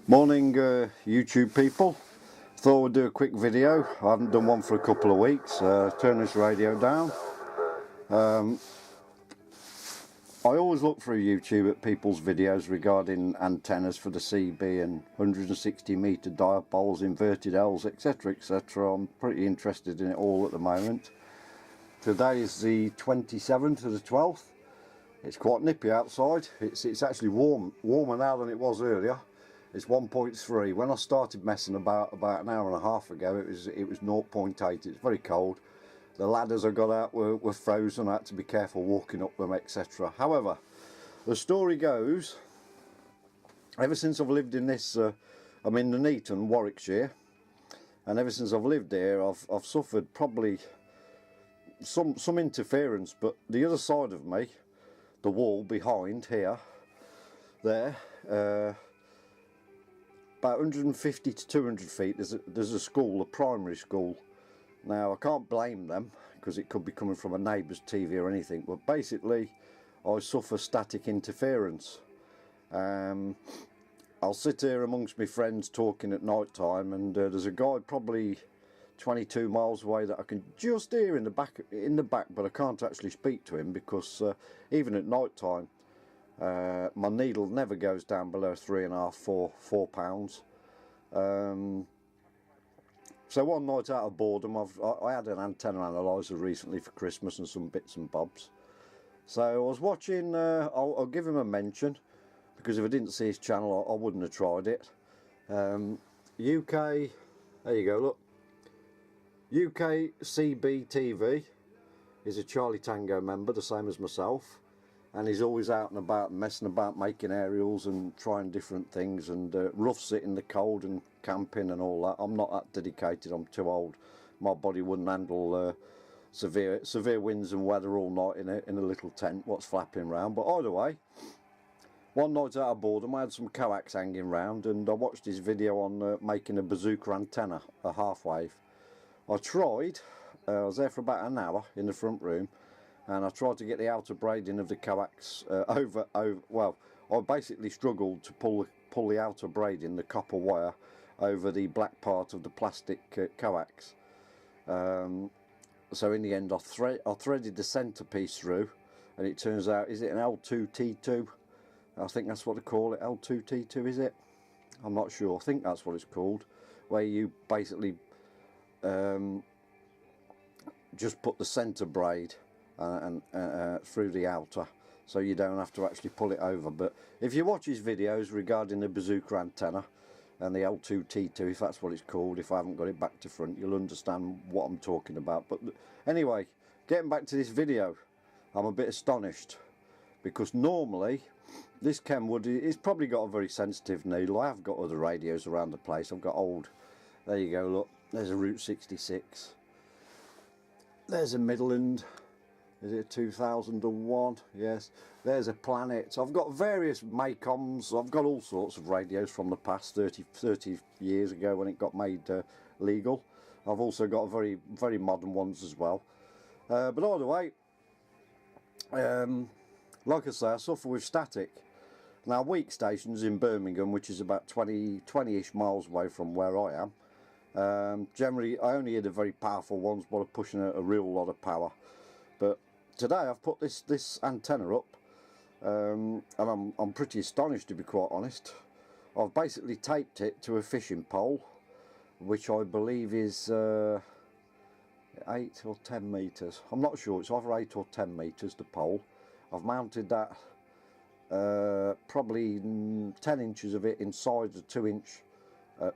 Morning YouTube people. Thought we'd do a quick video. I haven't done one for a couple of weeks. Turn this radio down. I always look through YouTube at people's videos regarding antennas for the CB and 160 metre dipoles, inverted Ls, etc, etc. I'm pretty interested in it all at the moment. Today is the 27th to the 12th. It's quite nippy outside. It's actually warmer now than it was earlier. It's 1.3. When I started messing about an hour and a half ago, it was 0.8. It's very cold. The ladders I got out were frozen. I had to be careful walking up them, etc. However, the story goes, ever since I've lived in this, I'm in Nuneaton, Warwickshire, and ever since I've lived here, I've suffered probably some interference. But the other side of me, the wall behind here, there, about 150 to 200 feet, there's a school, a primary school. Now I can't blame them because it could be coming from a neighbour's TV or anything, but basically I suffer static interference. I'll sit here amongst my friends talking at night time, and there's a guy probably 22 miles away that I can just hear in the back, but I can't actually speak to him because even at night time my needle never goes down below 3.5, 4 pounds. So one night out of boredom, I had an antenna analyzer recently for Christmas and some bits and bobs. So I was watching, I'll give him a mention, because if I didn't see his channel I wouldn't have tried it. UK, there you go, look. UK CB TV is a Charlie Tango member, the same as myself. And he's always out and about, messing about, making aerials and trying different things, and roughs it in the cold and camping and all that. I'm not that dedicated, I'm too old. My body wouldn't handle severe winds and weather all night in a little tent what's flapping around. But either way, one night out of boredom I had some coax hanging round, and I watched his video on making a bazooka antenna, a half-wave. I tried, I was there for about an hour in the front room, and I tried to get the outer braiding of the coax well, I basically struggled to pull the outer braiding, the copper wire, over the black part of the plastic coax. So in the end I threaded the centre piece through, and it turns out, is it an l2t2? I think that's what they call it, l2t2 is it? I'm not sure, I think that's what it's called, where you basically just put the centre braid and through the outer, so you don't have to actually pull it over. But if you watch his videos regarding the bazooka antenna and the l2t2, if that's what it's called, if I haven't got it back to front, you'll understand what I'm talking about. But anyway, getting back to this video, I'm a bit astonished, because normally this Kenwood, it's probably got a very sensitive needle. I have got other radios around the place. I've got old, there you go, look, there's a Route 66, there's a Midland, is it 2001? Yes, there's a Planet. I've got various Macoms. I've got all sorts of radios from the past 30 years ago when it got made legal. I've also got very modern ones as well. But either way, like I say, I suffer with static. Now, Weak Station's in Birmingham, which is about 20-ish miles away from where I am. Generally, I only hear the very powerful ones, but are pushing a real lot of power. But today I've put this antenna up, and I'm pretty astonished, to be quite honest. I've basically taped it to a fishing pole, which I believe is 8 or 10 metres. I'm not sure, it's either 8 or 10 metres, the pole. I've mounted that, probably 10 inches of it inside the 2-inch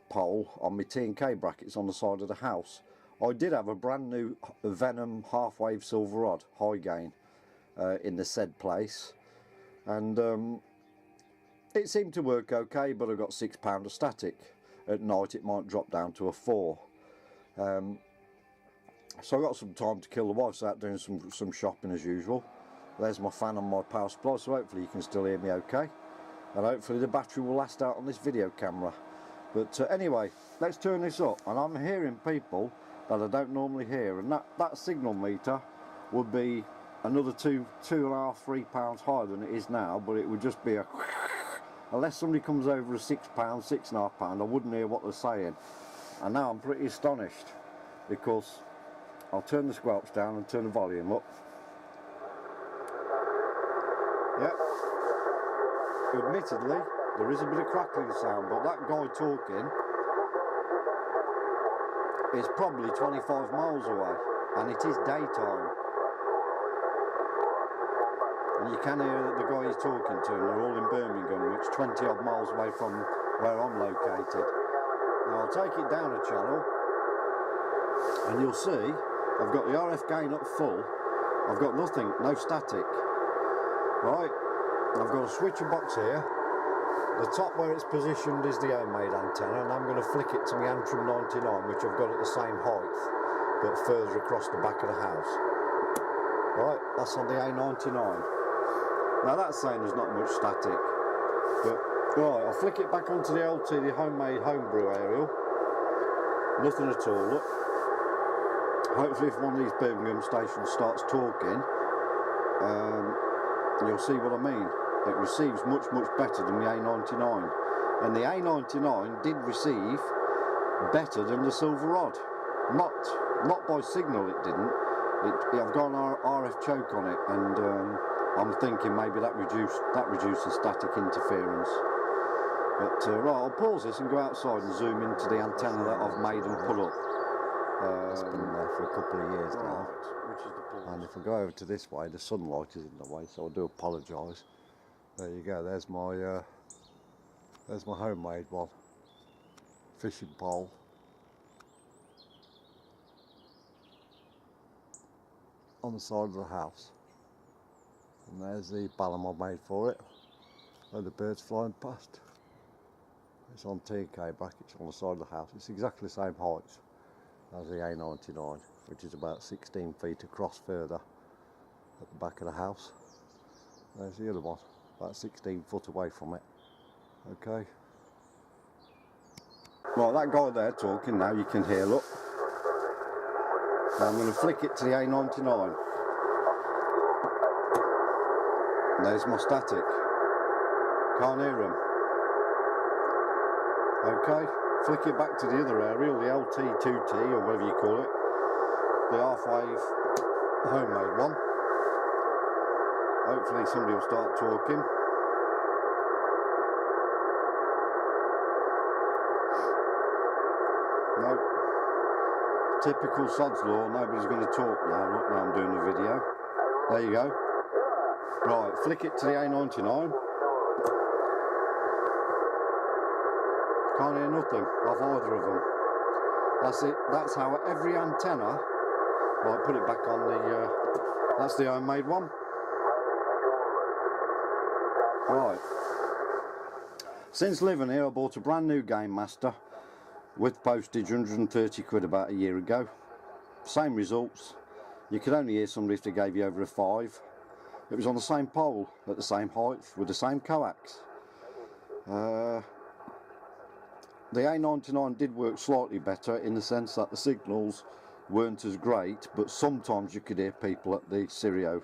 pole on my T&K brackets on the side of the house. I did have a brand new Venom half-wave silver rod, high gain, in the said place, and it seemed to work okay, but I got £6 of static. At night it might drop down to a 4. So I got some time to kill. The wife's out doing some shopping as usual. There's my fan on my power supply, so hopefully you can still hear me okay, and hopefully the battery will last out on this video camera. But anyway, let's turn this up, and I'm hearing people that I don't normally hear, and that signal meter would be another 2.5, 3 pounds higher than it is now, but it would just be a unless somebody comes over a £6, £6.5, I wouldn't hear what they're saying. And now I'm pretty astonished, because I'll turn the squelch down and turn the volume up. Yep. Admittedly, there is a bit of crackling sound, but that guy talking is probably 25 miles away, and it is daytime. And you can hear the guy he's talking to, and they're all in Birmingham, which is 20 odd miles away from where I'm located. Now I'll take it down a channel, and you'll see I've got the RF gain up full. I've got nothing, no static. Right, I've got a switcher box here. The top where it's positioned is the homemade antenna, and I'm going to flick it to my Antrim 99, which I've got at the same height, but further across the back of the house. Right, that's on the A99. Now that's saying there's not much static, but right, I'll flick it back onto the l2t, the homemade homebrew aerial. Nothing at all, look. Hopefully if one of these Birmingham stations starts talking, you'll see what I mean. It receives much better than the A99, and the A99 did receive better than the Silver Rod. Not by signal, it didn't. I've got an RF choke on it, and I'm thinking maybe that reduces static interference. But right, I'll pause this and go outside and zoom into the antenna that I've made and put up. It's been there for a couple of years now. Which is the pause. And if I go over to this way, the sunlight is in the way, so I do apologise. There you go. There's my homemade one, fishing pole. On the side of the house, and there's the ballam I've made for it. Where the birds flying past. It's on TK brackets on the side of the house. It's exactly the same height as the A99, which is about 16 feet across further at the back of the house. There's the other one, about 16 foot away from it. Okay. Right, that guy there talking now, you can hear, look. Now I'm going to flick it to the A99. And there's my static. Can't hear him. Okay, flick it back to the other aerial, the l2t2, or whatever you call it. The half-wave homemade one. Hopefully somebody will start talking. Nope. Typical sod's law, nobody's going to talk now. Look, now I'm doing the video. There you go. Right, flick it to the A99. Can't hear nothing off either of them. That's it. That's how every antenna. Right, put it back on the. That's the homemade one. Right. Since living here, I bought a brand new Game Master with postage, 130 quid about a year ago. Same results. You could only hear somebody if they gave you over a 5. It was on the same pole, at the same height, with the same coax. The A99 did work slightly better in the sense that the signals weren't as great, but sometimes you could hear people at the stereo.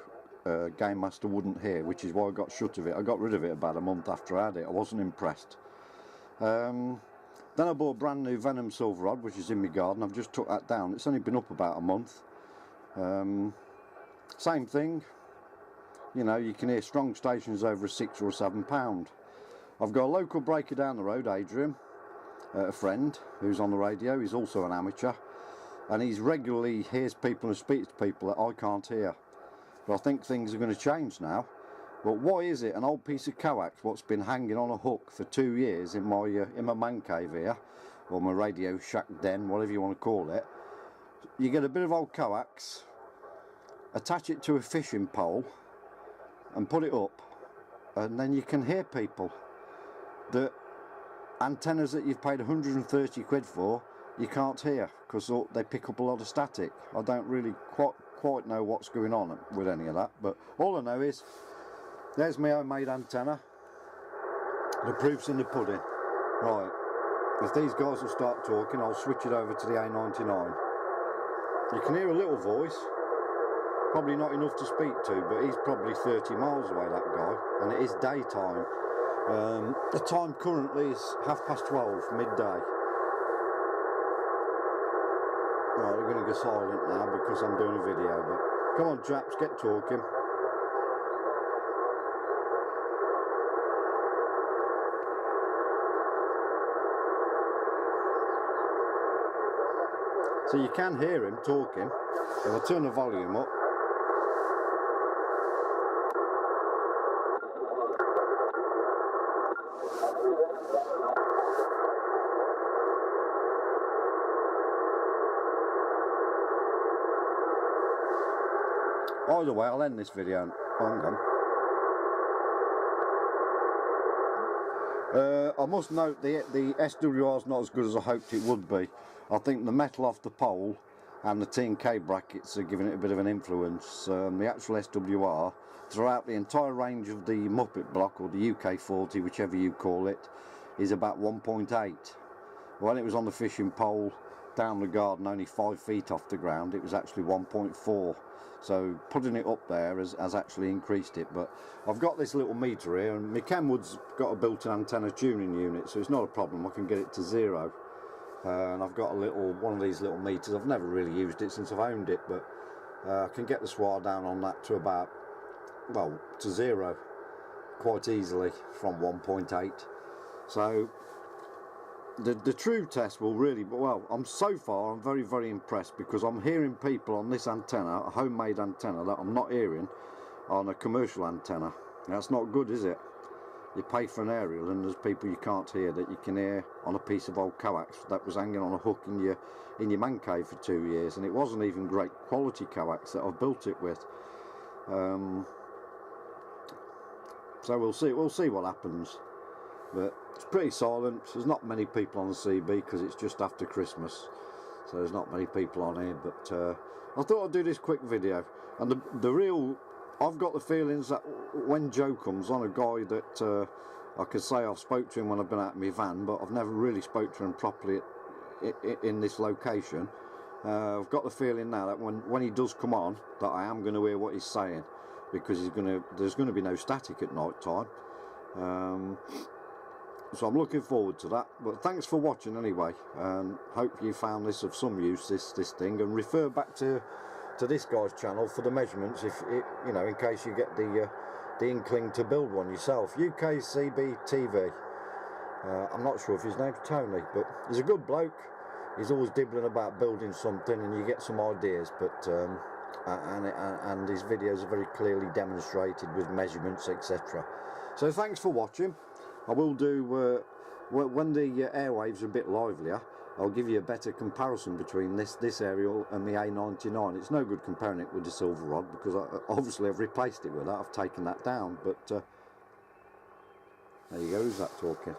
Game Master wouldn't hear, which is why I got shut of it. I got rid of it about a month after I had it. I wasn't impressed. Then I bought a brand new Venom Silver Rod, which is in my garden. I've just took that down. It's only been up about a month. Same thing. You know, you can hear strong stations over a £6 or £7. I've got a local breaker down the road, Adrian, a friend who's on the radio. He's also an amateur, and he's regularly hears people and speaks to people that I can't hear. But I think things are going to change now. But why is it an old piece of coax what's been hanging on a hook for 2 years in my man cave here, or my radio shack den, whatever you want to call it? You get a bit of old coax, attach it to a fishing pole and put it up, and then you can hear people. The antennas that you've paid 130 quid for, you can't hear because they pick up a lot of static. I don't really quite know what's going on with any of that, but all I know is there's my homemade antenna. The proof's in the pudding. Right, if these guys will start talking, I'll switch it over to the A99. You can hear a little voice, probably not enough to speak to, but he's probably 30 miles away, that guy, and it is daytime. The time currently is 12:30, midday. Right, we're going to go silent now because I'm doing a video, but come on chaps, get talking. So you can hear him talking. If I turn the volume up. Either way, I'll end this video. Hang on. I must note the SWR is not as good as I hoped it would be. I think the metal off the pole and the T&K brackets are giving it a bit of an influence. The actual SWR, throughout the entire range of the Muppet block, or the UK40, whichever you call it, is about 1.8. When it was on the fishing pole down the garden, only 5 feet off the ground, it was actually 1.4. So putting it up there has actually increased it. But I've got this little meter here, and my Kenwood's got a built-in antenna tuning unit, so it's not a problem. I can get it to 0. And I've got one of these little meters. I've never really used it since I've owned it, but I can get the SWR down on that to about, well, to 0 quite easily from 1.8. So the true test will really, well, I'm very, very impressed, because I'm hearing people on this antenna, a homemade antenna, that I'm not hearing on a commercial antenna. That's not good, is it? You pay for an aerial and there's people you can't hear that you can hear on a piece of old coax that was hanging on a hook in your man cave for 2 years, and it wasn't even great quality coax that I've built it with. So we'll see what happens. But it's pretty silent. There's not many people on the CB because it's just after Christmas, so there's not many people on here. But I thought I'd do this quick video. And I've got the feelings that when Joe comes on, a guy that I could say I've spoke to him when I've been out in my van, but I've never really spoke to him properly in this location. I've got the feeling now that when he does come on, that I am going to hear what he's saying, because there's going to be no static at night time. So I'm looking forward to that. But thanks for watching anyway, and hope you found this of some use, this thing, and refer back to this guy's channel for the measurements, if it, you know, in case you get the inkling to build one yourself. UKCB TV. I'm not sure if his name's Tony, but he's a good bloke. He's always dibbling about building something, and you get some ideas. But and his videos are very clearly demonstrated with measurements, etc. So thanks for watching. I will do, when the airwaves are a bit livelier, I'll give you a better comparison between this aerial and the A99. It's no good comparing it with the silver rod, because obviously I've replaced it with that. I've taken that down, but there you go. Who's that talking?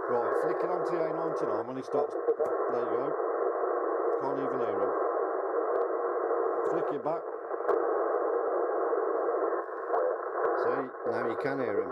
Right, flick it onto the A99 when he starts. There you go. Can't even hear him. Flick it back. See, now you can hear him.